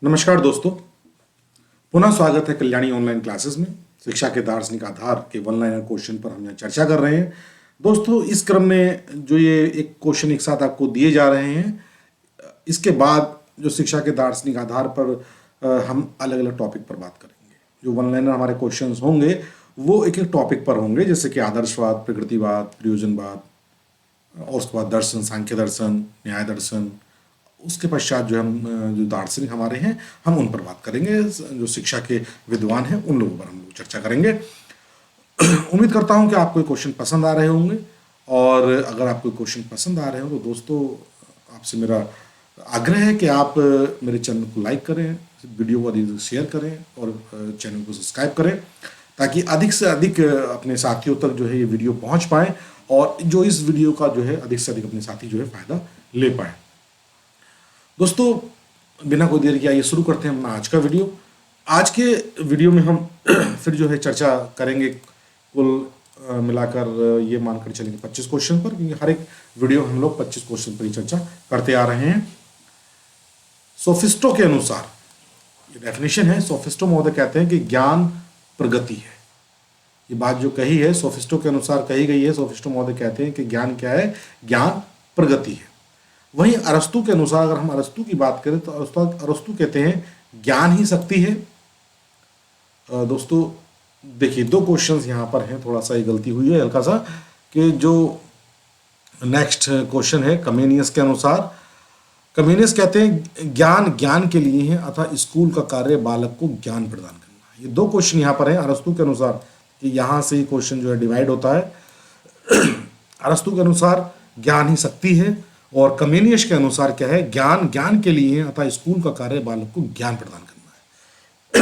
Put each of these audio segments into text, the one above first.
नमस्कार दोस्तों, पुनः स्वागत है कल्याणी ऑनलाइन क्लासेस में। शिक्षा के दार्शनिक आधार के वन लाइनर क्वेश्चन पर हम यहाँ चर्चा कर रहे हैं। दोस्तों, इस क्रम में जो ये एक क्वेश्चन एक साथ आपको दिए जा रहे हैं, इसके बाद जो शिक्षा के दार्शनिक आधार पर हम अलग अलग टॉपिक पर बात करेंगे। जो वन लाइनर हमारे क्वेश्चन होंगे वो एक एक टॉपिक पर होंगे, जैसे कि आदर्शवाद, प्रकृतिवाद, प्रयोजनवाद, और उसके बाद दर्शन, सांख्य दर्शन, न्याय दर्शन। उसके पश्चात जो हम जो दार्शनिक हमारे हैं हम उन पर बात करेंगे। जो शिक्षा के विद्वान हैं उन लोगों पर हम लोग चर्चा करेंगे। उम्मीद करता हूं कि आपको क्वेश्चन पसंद आ रहे होंगे, और अगर आपको क्वेश्चन पसंद आ रहे हो तो दोस्तों आपसे मेरा आग्रह है कि आप मेरे चैनल को लाइक करें, वीडियो को अधिक शेयर करें और चैनल को सब्सक्राइब करें, ताकि अधिक से अधिक अपने साथियों तक जो है ये वीडियो पहुंच पाए और जो इस वीडियो का जो है अधिक से अधिक अपने साथी जो है फायदा ले पाए। दोस्तों, बिना कोई देर किए आइए शुरू करते हैं अपना आज का वीडियो। आज के वीडियो में हम फिर जो है चर्चा करेंगे कुल मिलाकर ये मानकर चलेंगे 25 क्वेश्चन पर, क्योंकि हर एक वीडियो हम लोग 25 क्वेश्चन पर ही चर्चा करते आ रहे हैं। सोफिस्टो के अनुसार ये डेफिनेशन है। सोफिस्टो महोदय कहते हैं कि ज्ञान प्रगति है। ये बात जो कही है सोफिस्टो के अनुसार कही गई है। सोफिस्टो महोदय कहते हैं कि ज्ञान क्या है? ज्ञान प्रगति है। वहीं अरस्तु के अनुसार, अगर हम अरस्तु की बात करें तो अरस्तु कहते हैं ज्ञान ही शक्ति है। दोस्तों देखिए, दो क्वेश्चंस यहाँ पर हैं, थोड़ा सा ये गलती हुई है हल्का सा, कि जो नेक्स्ट क्वेश्चन है कमेनियस के अनुसार, कमेनियस कहते हैं ज्ञान ज्ञान के लिए है अतः स्कूल का कार्य बालक को ज्ञान प्रदान करना। ये दो क्वेश्चन यहाँ पर हैं अरस्तु के अनुसार, कि यहाँ से क्वेश्चन जो है डिवाइड होता है। अरस्तु के अनुसार ज्ञान ही शक्ति है, और कमेनियस के अनुसार क्या है? ज्ञान ज्ञान के लिए है अतः स्कूल का कार्य बालक को ज्ञान प्रदान करना है।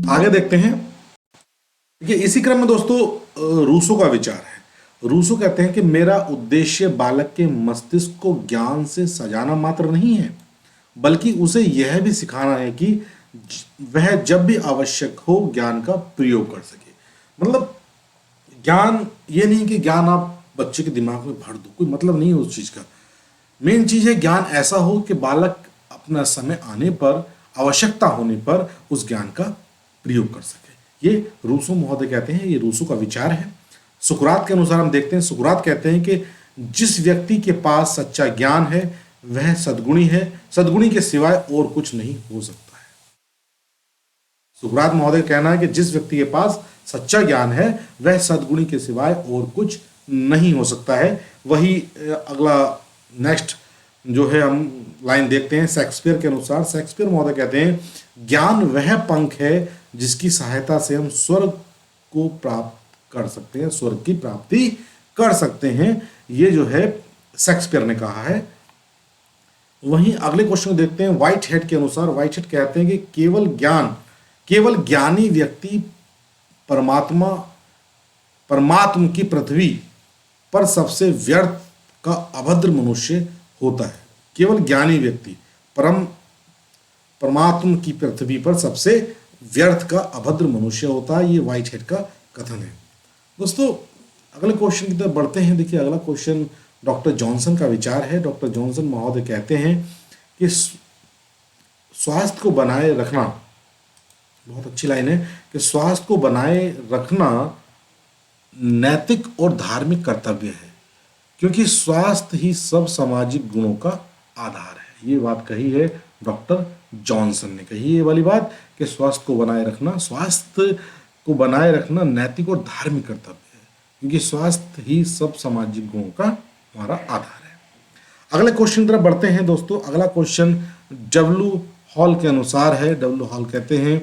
आगे देखते हैं। देखिए, इसी क्रम में दोस्तों रूसो का विचार है। रूसो कहते हैं कि मेरा उद्देश्य बालक के मस्तिष्क को ज्ञान से सजाना मात्र नहीं है, बल्कि उसे यह भी सिखाना है कि वह जब भी आवश्यक हो ज्ञान का प्रयोग कर सके। मतलब ज्ञान ये नहीं कि ज्ञान आप बच्चे के दिमाग में भर दो, कोई मतलब नहीं है उस चीज का। मेन चीज है ज्ञान ऐसा हो कि बालक अपना समय आने पर, आवश्यकता होने पर उस ज्ञान का प्रयोग कर सके। ये रूसो महोदय कहते हैं, ये रूसो का विचार है। सुकरात के अनुसार हम देखते हैं, सुकरात कहते हैं कि जिस व्यक्ति के पास सच्चा ज्ञान है वह सद्गुणी है, सद्गुणी के सिवाय और कुछ नहीं हो सकता है। सुकरात महोदय का कहना है कि जिस व्यक्ति के पास सच्चा ज्ञान है वह सद्गुणी के सिवाय और कुछ नहीं हो सकता है। वही अगला नेक्स्ट जो है हम लाइन देखते हैं शेक्सपियर के अनुसार। शेक्सपियर महोदय कहते हैं ज्ञान वह पंख है जिसकी सहायता से हम स्वर्ग को प्राप्त कर सकते हैं, स्वर्ग की प्राप्ति कर सकते हैं। ये जो है शेक्सपियर ने कहा है। वहीं अगले क्वेश्चन को देखते हैं व्हाइट हेड के अनुसार। व्हाइट हेड कहते हैं कि केवल ज्ञानी व्यक्ति परमात्म की पृथ्वी पर सबसे व्यर्थ का अभद्र मनुष्य होता है। केवल ज्ञानी व्यक्ति परमात्म की पृथ्वी पर सबसे व्यर्थ का अभद्र मनुष्य होता है। ये व्हाइट हेड का कथन है। दोस्तों, अगले क्वेश्चन की तरफ बढ़ते हैं। देखिए, अगला क्वेश्चन डॉक्टर जॉनसन का विचार है। डॉक्टर जॉनसन महोदय कहते हैं कि स्वास्थ्य को बनाए रखना, बहुत अच्छी लाइन है, कि स्वास्थ्य को बनाए रखना नैतिक और धार्मिक कर्तव्य है, क्योंकि स्वास्थ्य ही सब सामाजिक गुणों का आधार है। ये बात कही है डॉक्टर जॉनसन ने कही ये वाली बात, कि स्वास्थ्य को बनाए रखना नैतिक और धार्मिक कर्तव्य है, क्योंकि स्वास्थ्य ही सब सामाजिक गुणों का हमारा आधार है। अगले क्वेश्चन की तरफ बढ़ते हैं दोस्तों। अगला क्वेश्चन डब्ल्यू हॉल के अनुसार है। डब्ल्यू हॉल कहते हैं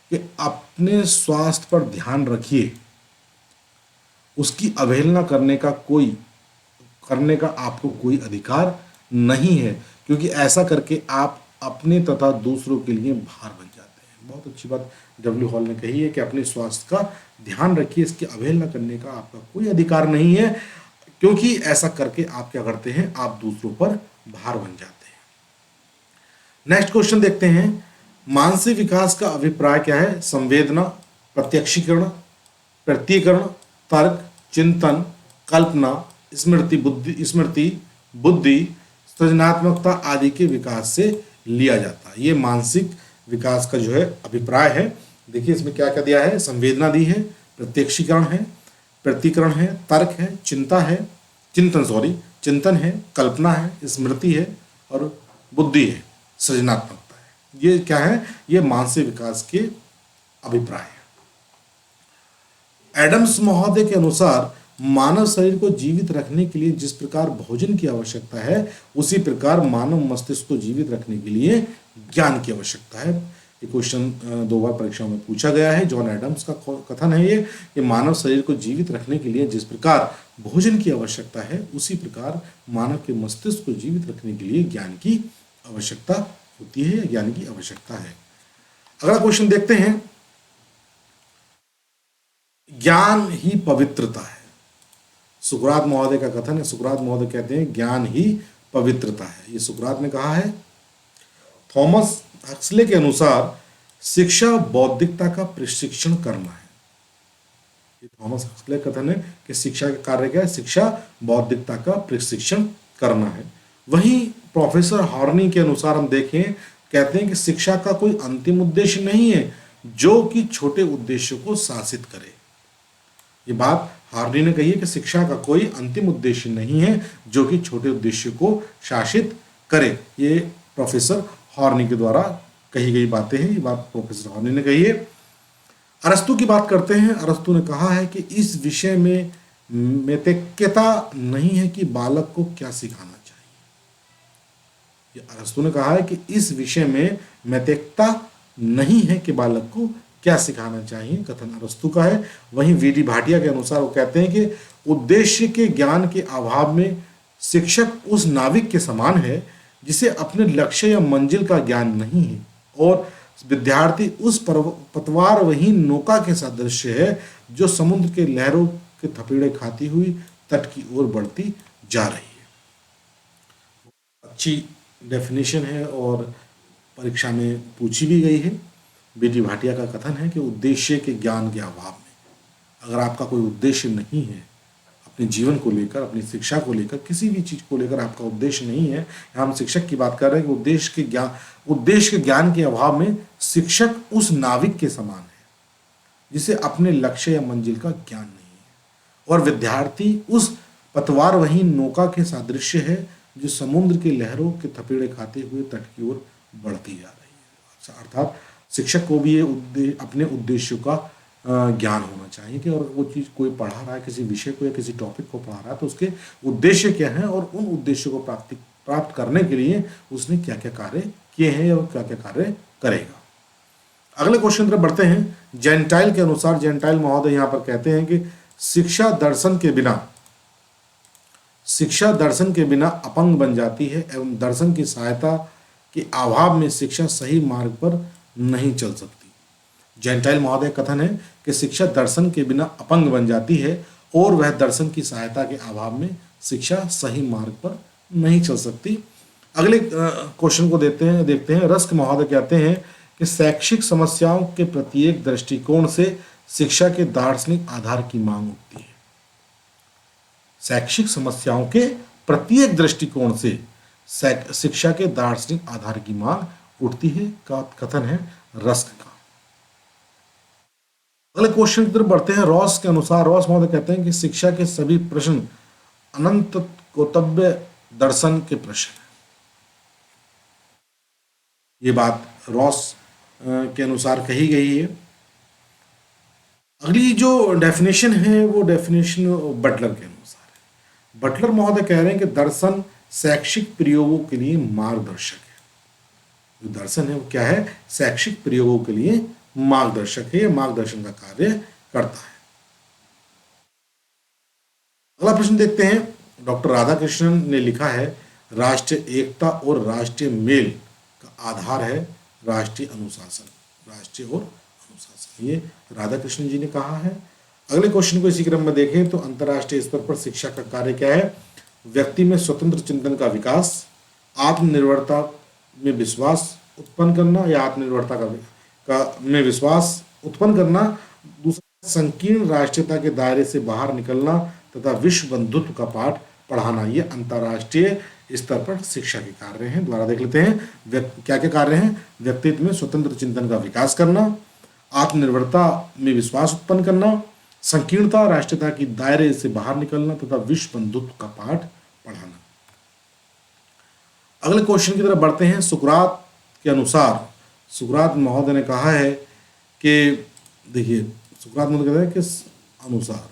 कि अपने स्वास्थ्य पर ध्यान रखिए, उसकी अवहेलना करने का आपको कोई अधिकार नहीं है, क्योंकि ऐसा करके आप अपने तथा दूसरों के लिए भार बन जाते हैं। बहुत अच्छी बात डब्ल्यू हॉल ने कही है कि अपने स्वास्थ्य का ध्यान रखिए, इसकी अवहेलना करने का आपका कोई अधिकार नहीं है, क्योंकि ऐसा करके आप क्या करते हैं? आप दूसरों पर भार बन जाते हैं। नेक्स्ट क्वेश्चन देखते हैं। मानसिक विकास का अभिप्राय क्या है? संवेदना, प्रत्यक्षीकरण, प्रत्ययीकरण, तर्क, चिंतन, कल्पना, स्मृति, बुद्धि, सृजनात्मकता आदि के विकास से लिया जाता है। ये मानसिक विकास का जो है अभिप्राय है। देखिए इसमें क्या क्या दिया है, संवेदना दी है, प्रत्यक्षीकरण है, प्रतिकरण है, तर्क है, चिंता है, चिंतन है, कल्पना है, स्मृति है और बुद्धि है, सृजनात्मकता है। ये क्या है, ये मानसिक विकास के अभिप्राय है। एडम्स महोदय के अनुसार मानव शरीर को जीवित रखने के लिए जिस प्रकार भोजन की आवश्यकता है, उसी प्रकार मानव मस्तिष्क को जीवित रखने के लिए ज्ञान की आवश्यकता है। ये क्वेश्चन 2 बार परीक्षाओं में पूछा गया है। जॉन एडम्स का कथन है ये कि मानव शरीर को जीवित रखने के लिए जिस प्रकार भोजन की आवश्यकता है, उसी प्रकार मानव के मस्तिष्क को जीवित रखने के लिए ज्ञान की आवश्यकता होती है, ज्ञान की आवश्यकता है। अगला क्वेश्चन देखते हैं। ज्ञान ही पवित्रता है। सुकरात महोदय का कथन है। सुकरात महोदय कहते हैं ज्ञान ही पवित्रता है। ये सुकरात ने कहा है। थॉमस हक्सले के अनुसार शिक्षा बौद्धिकता का प्रशिक्षण करना है। ये थॉमस हक्सले का कथन है कि शिक्षा का कार्य क्या है, शिक्षा बौद्धिकता का प्रशिक्षण करना है। वहीं प्रोफेसर हॉर्नी के अनुसार हम देखें, कहते हैं कि शिक्षा का कोई अंतिम उद्देश्य नहीं है जो कि छोटे उद्देश्यों को शासित करे। ये बात हार्नी ने कही है कि शिक्षा का कोई अंतिम उद्देश्य नहीं है जो कि छोटे उद्देश्यों को शासित करे। ये प्रोफेसर हॉर्नी के द्वारा कही गई बातें हैं। ये बात प्रोफेसर हॉर्नी ने कही है। अरस्तु की बात करते हैं। अरस्तु ने कहा है कि इस विषय में मैत्रेयता नहीं है कि बालक को क्या सिखाना चाहिए। ये अरस्तु ने कहा है कि इस विषय में मैत्रेयता नहीं है कि बालक को क्या सिखाना चाहिए, कथन अरस्तु का है। वहीं वीडी भाटिया के अनुसार वो कहते हैं कि उद्देश्य के ज्ञान के अभाव में शिक्षक उस नाविक के समान है जिसे अपने लक्ष्य या मंजिल का ज्ञान नहीं है, और विद्यार्थी उस पतवारविहीन नौका के सदृश है जो समुद्र के लहरों के थपेड़े खाती हुई तट की ओर बढ़ती जा रही है। अच्छी डेफिनेशन है और परीक्षा में पूछी भी गई है। बीडी भाटिया का कथन है कि उद्देश्य के ज्ञान के अभाव में, अगर आपका कोई उद्देश्य नहीं है अपने जीवन को लेकर, अपनी शिक्षा को लेकर, किसी भी चीज को लेकर आपका उद्देश्य नहीं है, हम शिक्षक की बात कर रहे हैं कि उद्देश्य के ज्ञान के अभाव में शिक्षक उस नाविक के समान है जिसे अपने लक्ष्य या मंजिल का ज्ञान नहीं है, और विद्यार्थी उस पतवारविहीन नौका के सादृश्य है जो समुद्र के लहरों के थपेड़े खाते हुए तट की ओर बढ़ती जा रही है। अर्थात शिक्षक को भी ये अपने उद्देश्यों का ज्ञान होना चाहिए कि और वो चीज़ कोई पढ़ा रहा है, किसी विषय को या किसी टॉपिक को पढ़ा रहा है तो उसके उद्देश्य क्या हैं और उन उद्देश्यों को प्राप्त करने के लिए उसने क्या क्या कार्य किए हैं और क्या क्या कार्य करेगा। अगले क्वेश्चन तरफ बढ़ते हैं। जेंटाइल के अनुसार, जेंटाइल महोदय यहाँ पर कहते हैं कि शिक्षा दर्शन के बिना अपंग बन जाती है एवं दर्शन की सहायता के अभाव में शिक्षा सही मार्ग पर नहीं चल सकती। जेंटाइल महोदय कथन है कि शिक्षा दर्शन के बिना अपंग बन जाती है और वह दर्शन की सहायता के अभाव में शिक्षा सही मार्ग पर नहीं चल सकती। अगले क्वेश्चन को देखते हैं। रस्क महोदय कहते हैं कि शैक्षिक समस्याओं के प्रत्येक दृष्टिकोण से शिक्षा के दार्शनिक आधार की मांग उठती है। शैक्षिक समस्याओं के प्रत्येक दृष्टिकोण से शिक्षा के दार्शनिक आधार की मांग उठती है का कथन है रस्क का। अगले क्वेश्चन की तरफ बढ़ते हैं। रॉस के अनुसार, रॉस महोदय कहते हैं कि शिक्षा के सभी प्रश्न अनंत कोतव्य दर्शन के प्रश्न हैं। ये बात रॉस के अनुसार कही गई है। अगली जो डेफिनेशन है वो डेफिनेशन बटलर के अनुसार है। बटलर महोदय कह रहे हैं कि दर्शन शैक्षिक प्रयोगों के लिए मार्गदर्शक है। जो दर्शन है वो क्या है, शैक्षिक प्रयोगों के लिए मार्गदर्शक है, मार्गदर्शन का कार्य करता है। अगला प्रश्न देखते हैं। डॉक्टर राधाकृष्णन ने लिखा है, राष्ट्रीय एकता और राष्ट्रीय मेल का आधार है राष्ट्रीय अनुशासन। राष्ट्रीय और अनुशासन, ये राधाकृष्णन जी ने कहा है। अगले क्वेश्चन को इसी क्रम में देखें तो अंतर्राष्ट्रीय स्तर पर शिक्षा का कार्य क्या है। व्यक्ति में स्वतंत्र चिंतन का विकास, आत्मनिर्भरता में विश्वास उत्पन्न करना या आत्मनिर्भरता में विश्वास उत्पन्न करना, दूसरा संकीर्ण राष्ट्रीयता के दायरे से बाहर निकलना तथा विश्व बंधुत्व का पाठ पढ़ाना। ये अंतर्राष्ट्रीय स्तर पर शिक्षा के कार्य हैं। दोबारा देख लेते हैं, क्या क्या कार्य हैं? व्यक्तित्व में स्वतंत्र चिंतन का विकास करना, आत्मनिर्भरता में विश्वास उत्पन्न करना, संकीर्णता राष्ट्रीयता की दायरे से बाहर निकलना तथा विश्व बंधुत्व का पाठ पढ़ाना। अगले क्वेश्चन की तरफ बढ़ते हैं। सुकरात के अनुसार, सुकरात महोदय ने कहा है कि देखिए, सुकरात महोदय कहते हैं कि अनुसार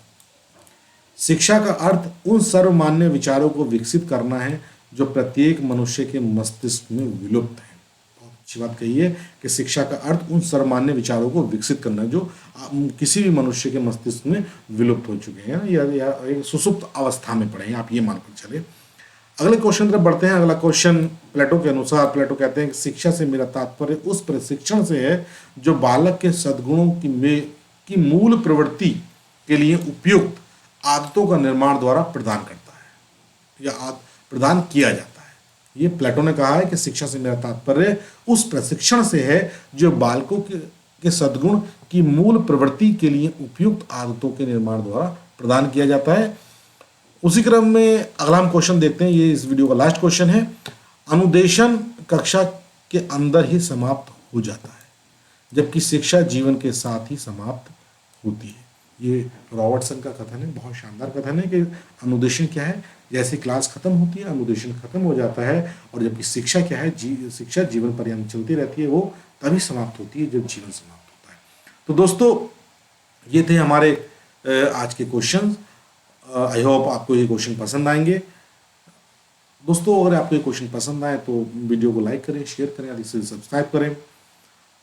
शिक्षा का अर्थ उन सर्वमान्य विचारों को विकसित करना है जो प्रत्येक मनुष्य के मस्तिष्क में विलुप्त है। बहुत अच्छी बात कही है कि शिक्षा का अर्थ उन सर्वमान्य विचारों को विकसित करना है जो किसी भी मनुष्य के मस्तिष्क में विलुप्त हो चुके हैं या एक सुसुप्त अवस्था में पड़े हैं, आप ये मानकर चले। अगले क्वेश्चन तरफ बढ़ते हैं। अगला क्वेश्चन प्लेटो के अनुसार, प्लेटो कहते हैं कि शिक्षा से मेरा तात्पर्य उस प्रशिक्षण से है जो बालक के सद्गुणों की मूल प्रवृत्ति के लिए उपयुक्त आदतों का निर्माण द्वारा प्रदान करता है या प्रदान किया जाता है। ये प्लेटो ने कहा है कि शिक्षा से मेरा तात्पर्य उस प्रशिक्षण से है जो बालकों के सद्गुण की मूल प्रवृत्ति के लिए उपयुक्त आदतों के निर्माण द्वारा प्रदान किया जाता है। उसी क्रम में अगला हम क्वेश्चन देखते हैं, ये इस वीडियो का लास्ट क्वेश्चन है। अनुदेशन कक्षा के अंदर ही समाप्त हो जाता है जबकि शिक्षा जीवन के साथ ही समाप्त होती है। ये रॉबर्टसन का कथन है, बहुत शानदार कथन है कि अनुदेशन क्या है, जैसे क्लास खत्म होती है अनुदेशन खत्म हो जाता है, और जबकि शिक्षा क्या है, शिक्षा जीवन पर्यंत चलती रहती है, वो तभी समाप्त होती है जब जीवन समाप्त होता है। तो दोस्तों, ये थे हमारे आज के क्वेश्चन। आई होप आपको ये क्वेश्चन पसंद आएंगे। दोस्तों, अगर आपको ये क्वेश्चन पसंद आए तो वीडियो को लाइक करें, शेयर करें, अधिक से सब्सक्राइब करें।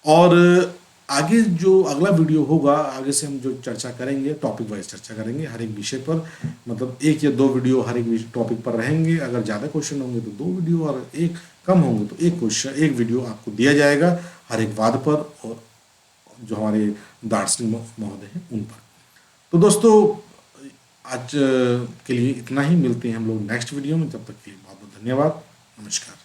और आगे जो अगला वीडियो होगा, आगे से हम जो चर्चा करेंगे टॉपिक वाइज चर्चा करेंगे हर एक विषय पर, मतलब 1 या 2 वीडियो हर एक टॉपिक पर रहेंगे। अगर ज़्यादा क्वेश्चन होंगे तो 2 वीडियो, और एक कम होंगे तो एक वीडियो आपको दिया जाएगा हर एक वाद पर और जो हमारे दार्शनिक महोदय हैं उन पर। तो दोस्तों, आज के लिए इतना ही। मिलते हैं हम लोग नेक्स्ट वीडियो में, तब तक के लिए बहुत बहुत धन्यवाद। नमस्कार।